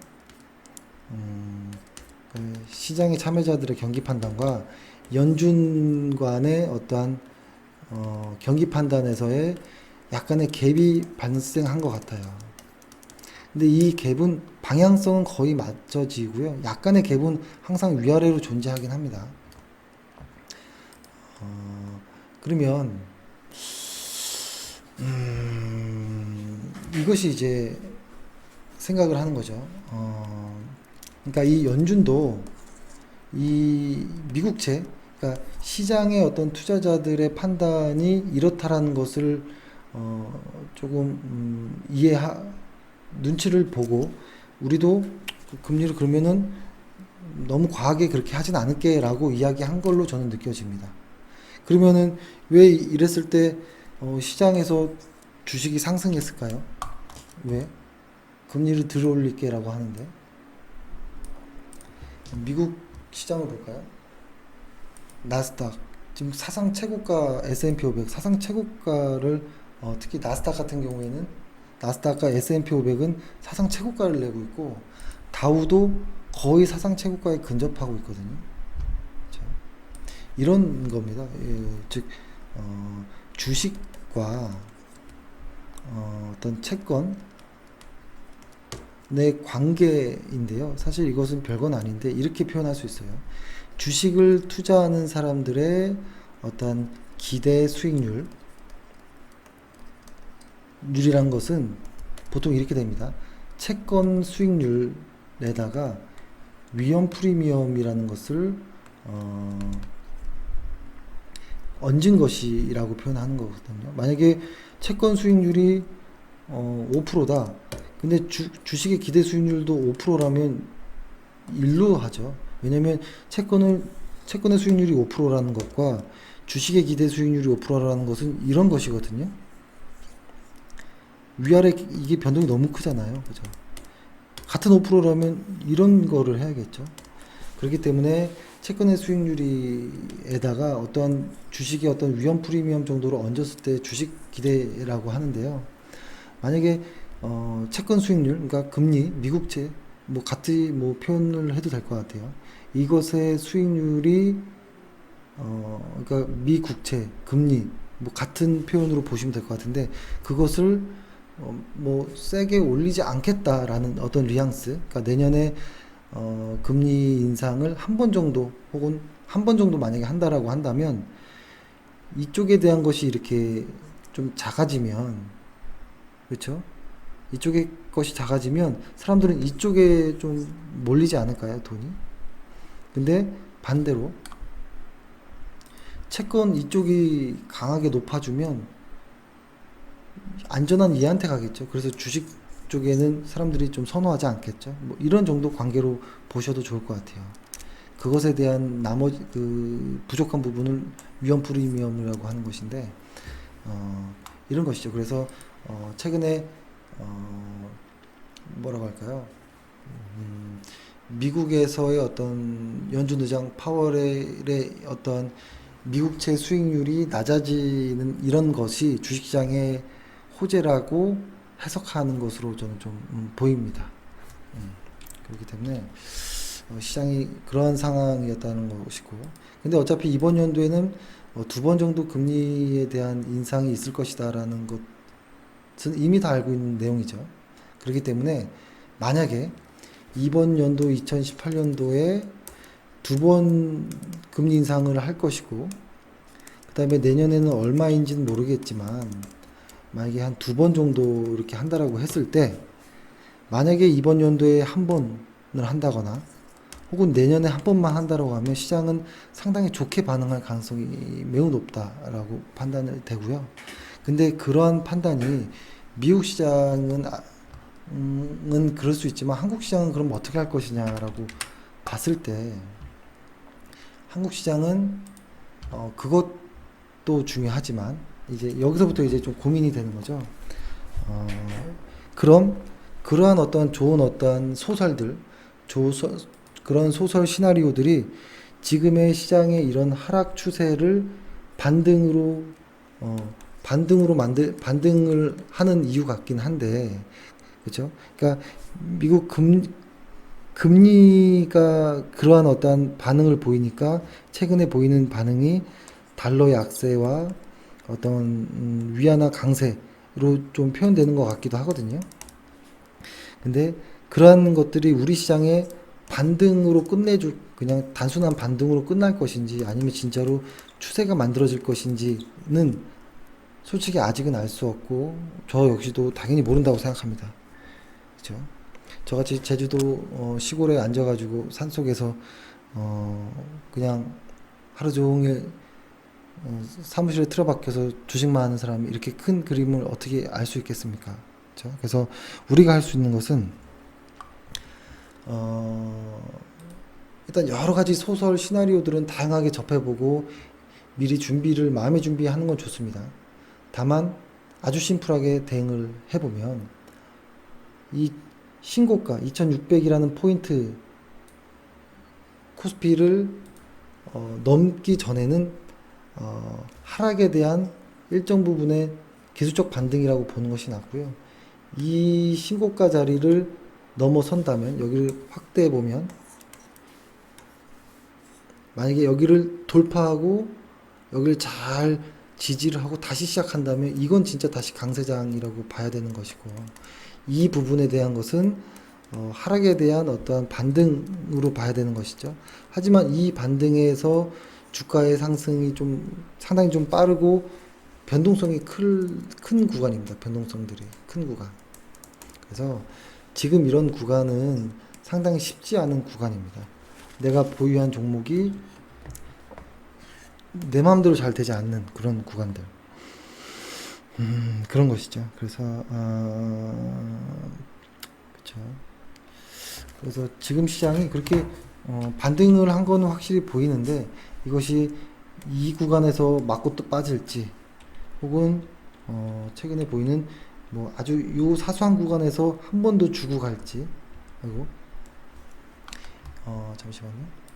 시장의 참여자들의 경기 판단과 연준관의 어떠한 경기 판단에서의 약간의 갭이 발생한 것 같아요. 근데 이 갭은 방향성은 거의 맞춰지고요. 약간의 갭은 항상 위아래로 존재하긴 합니다. 그러면 이것이 이제 생각을 하는 거죠. 그러니까 이 연준도 이 미국채, 그러니까 시장의 어떤 투자자들의 판단이 이렇다라는 것을 조금 눈치를 보고 우리도 금리를 그러면은 너무 과하게 그렇게 하진 않을게라고 이야기한 걸로 저는 느껴집니다. 그러면은 왜 이랬을 때 시장에서 주식이 상승했을까요? 왜? 금리를 들어올릴게라고 하는데 미국 시장을 볼까요? 나스닥 지금 사상 최고가 S&P 500 사상 최고가를 특히 나스닥 같은 경우에는 나스닥과 S&P 500은 사상 최고가를 내고 있고 다우도 거의 사상 최고가에 근접하고 있거든요. 자, 이런 겁니다. 예, 즉 주식과 어떤 채권 내 관계인데요. 사실 이것은 별건 아닌데 이렇게 표현할 수 있어요. 주식을 투자하는 사람들의 어떤 기대 수익률, 률이란 것은 보통 이렇게 됩니다. 채권 수익률에다가 위험 프리미엄이라는 것을 얹은 것이라고 표현하는 거거든요. 만약에 채권 수익률이 5%다. 근데 주식의 기대 수익률도 5%라면 일로 하죠. 왜냐면 채권의 수익률이 5%라는 것과 주식의 기대 수익률이 5%라는 것은 이런 것이거든요. 위아래 이게 변동이 너무 크잖아요. 그죠? 같은 5%라면 이런 거를 해야겠죠. 그렇기 때문에 채권의 수익률에다가 어떠한 주식의 어떤 위험 프리미엄 정도로 얹었을 때 주식 기대라고 하는데요. 만약에 채권 수익률, 그러니까 금리, 미국채, 뭐 같은 뭐 표현을 해도 될 것 같아요. 이것의 수익률이 그러니까 미국채, 금리, 뭐 같은 표현으로 보시면 될 것 같은데 그것을 뭐 세게 올리지 않겠다라는 어떤 뉘앙스, 그러니까 내년에 금리 인상을 한 번 정도 혹은 한 번 정도 만약에 한다라고 한다면 이쪽에 대한 것이 이렇게 좀 작아지면 그렇죠? 이쪽의 것이 작아지면 사람들은 이쪽에 좀 몰리지 않을까요, 돈이? 근데 반대로 채권 이쪽이 강하게 높아주면 안전한 이한테 가겠죠. 그래서 주식 쪽에는 사람들이 좀 선호하지 않겠죠. 뭐 이런 정도 관계로 보셔도 좋을 것 같아요. 그것에 대한 나머지 그 부족한 부분을 위험 프리미엄이라고 하는 것인데 이런 것이죠. 그래서 최근에 뭐라고 할까요? 미국에서의 어떤 연준 의장 파월의 어떤 미국채 수익률이 낮아지는 이런 것이 주식시장의 호재라고 해석하는 것으로 저는 좀 보입니다. 그렇기 때문에 시장이 그러한 상황이었다는 것이고, 근데 어차피 이번 연도에는 두 번 정도 금리에 대한 인상이 있을 것이다라는 것은 이미 다 알고 있는 내용이죠. 그렇기 때문에 만약에 이번 연도 2018년도에 두 번 금리 인상을 할 것이고, 그 다음에 내년에는 얼마인지는 모르겠지만, 만약에 한 두 번 정도 이렇게 한다라고 했을 때, 만약에 이번 연도에 한 번을 한다거나, 혹은 내년에 한 번만 한다고 하면 시장은 상당히 좋게 반응할 가능성이 매우 높다라고 판단이 되고요. 근데 그러한 판단이 미국 시장은 은 그럴 수 있지만 한국 시장은 그럼 어떻게 할 것이냐라고 봤을 때 한국 시장은 그것도 중요하지만 이제 여기서부터 이제 좀 고민이 되는 거죠. 어, 그럼 그러한 어떤 좋은 어떤 소설들, 그런 소설 시나리오들이 지금의 시장의 이런 하락 추세를 반등으로 반등을 하는 이유 같긴 한데, 그렇죠? 그러니까 미국 금리가 그러한 어떠한 반응을 보이니까 최근에 보이는 반응이 달러 약세와 어떤 위안화 강세로 좀 표현되는 것 같기도 하거든요. 근데 그러한 것들이 우리 시장의 반등으로 끝내줄 그냥 단순한 반등으로 끝날 것인지 아니면 진짜로 추세가 만들어질 것인지는 솔직히 아직은 알 수 없고 저 역시도 당연히 모른다고 생각합니다. 그렇죠? 저같이 제주도 시골에 앉아가지고 산속에서 그냥 하루 종일 사무실에 틀어박혀서 주식만 하는 사람이 이렇게 큰 그림을 어떻게 알 수 있겠습니까? 그렇죠? 그래서 우리가 할 수 있는 것은 일단 여러 가지 소설 시나리오들은 다양하게 접해보고 미리 마음의 준비하는 건 좋습니다. 다만 아주 심플하게 대응을 해보면 이 신고가 2600이라는 포인트 코스피를 넘기 전에는 하락에 대한 일정 부분의 기술적 반등이라고 보는 것이 낫고요. 이 신고가 자리를 넘어선다면 여기를 확대해 보면 만약에 여기를 돌파하고 여기를 잘 지지를 하고 다시 시작한다면 이건 진짜 다시 강세장이라고 봐야 되는 것이고, 이 부분에 대한 것은 하락에 대한 어떠한 반등으로 봐야 되는 것이죠. 하지만 이 반등에서 주가의 상승이 좀 상당히 좀 빠르고 변동성이 큰 구간입니다. 변동성들이 큰 구간. 그래서 지금 이런 구간은 상당히 쉽지 않은 구간입니다. 내가 보유한 종목이 내 마음대로 잘 되지 않는 그런 구간들. 그런 것이죠. 그래서 그렇죠. 그래서 지금 시장이 그렇게 반등을 한 거는 확실히 보이는데 이것이 이 구간에서 맞고 또 빠질지 혹은 최근에 보이는 뭐 아주 요 사소한 구간에서 한 번 더 주고 갈지, 그리고 잠시만요.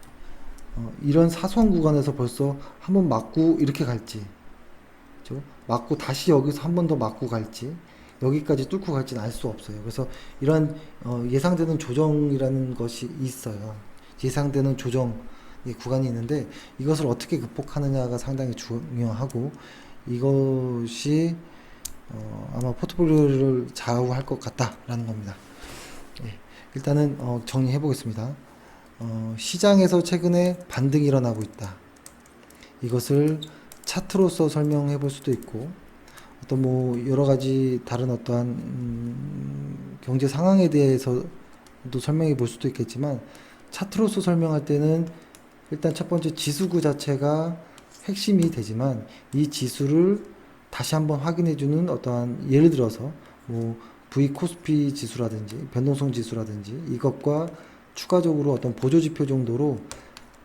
이런 사소한 구간에서 벌써 한 번 맞고 이렇게 갈지, 그죠? 맞고 다시 여기서 한 번 더 맞고 갈지, 여기까지 뚫고 갈지는 알 수 없어요. 그래서 이런 예상되는 조정이라는 것이 있어요. 예상되는 조정의 구간이 있는데 이것을 어떻게 극복하느냐가 상당히 중요하고 이것이 아마 포트폴리오를 좌우할 것 같다라는 겁니다. 예, 일단은 정리해 보겠습니다. 시장에서 최근에 반등이 일어나고 있다. 이것을 차트로서 설명해 볼 수도 있고 어떤 뭐 여러 가지 다른 어떠한 경제 상황에 대해서도 설명해 볼 수도 있겠지만 차트로서 설명할 때는 일단 첫 번째 지수구 자체가 핵심이 되지만 이 지수를 다시 한번 확인해 주는 어떠한 예를 들어서 뭐 V 코스피 지수라든지 변동성 지수라든지 이것과 추가적으로 어떤 보조 지표 정도로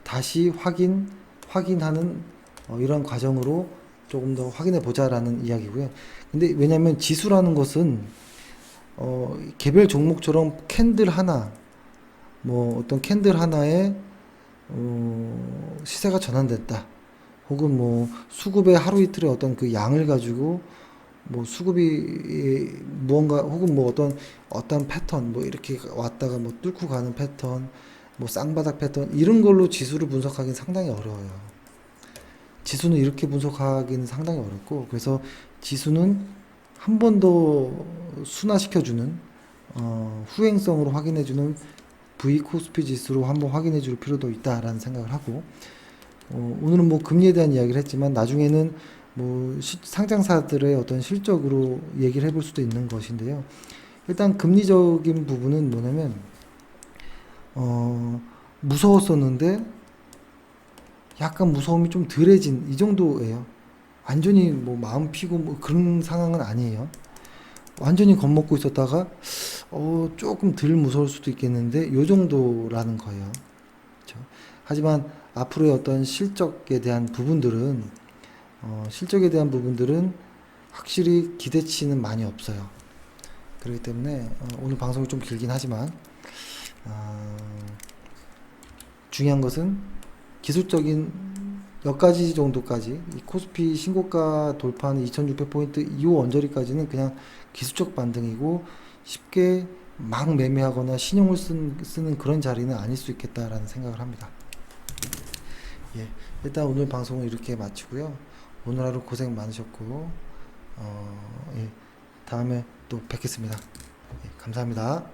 다시 확인하는 이런 과정으로 조금 더 확인해 보자라는 이야기고요. 근데 왜냐하면 지수라는 것은 개별 종목처럼 캔들 하나, 뭐 어떤 캔들 하나에 시세가 전환됐다. 혹은 뭐 수급의 하루 이틀의 어떤 그 양을 가지고 뭐 수급이 무언가 혹은 뭐 어떤 패턴 뭐 이렇게 왔다가 뭐 뚫고 가는 패턴, 뭐 쌍바닥 패턴 이런 걸로 지수를 분석하기는 상당히 어려워요. 지수는 이렇게 분석하기는 상당히 어렵고 그래서 지수는 한 번 더 순화시켜주는 후행성으로 확인해주는 V 코스피 지수로 한번 확인해줄 필요도 있다라는 생각을 하고 오늘은 뭐 금리에 대한 이야기를 했지만 나중에는 뭐 상장사들의 어떤 실적으로 얘기를 해볼 수도 있는 것인데요. 일단 금리적인 부분은 뭐냐면 뭐 무서웠었는데 약간 무서움이 좀 덜해진 이 정도예요. 완전히 뭐 마음 피고 뭐 그런 상황은 아니에요. 완전히 겁먹고 있었다가 조금 덜 무서울 수도 있겠는데 요 정도라는 거예요. 그렇죠? 하지만 앞으로의 어떤 실적에 대한 부분들은 확실히 기대치는 많이 없어요. 그렇기 때문에 오늘 방송이 좀 길긴 하지만 어, 중요한 것은 기술적인 여기까지 정도까지 이 코스피 신고가 돌파하는 2600포인트 이후 언저리까지는 그냥 기술적 반등이고 쉽게 막 매매하거나 신용을 쓰는 그런 자리는 아닐 수 있겠다라는 생각을 합니다. 예, 일단 오늘 방송은 이렇게 마치고요. 오늘 하루 고생 많으셨고 예, 다음에 또 뵙겠습니다. 예, 감사합니다.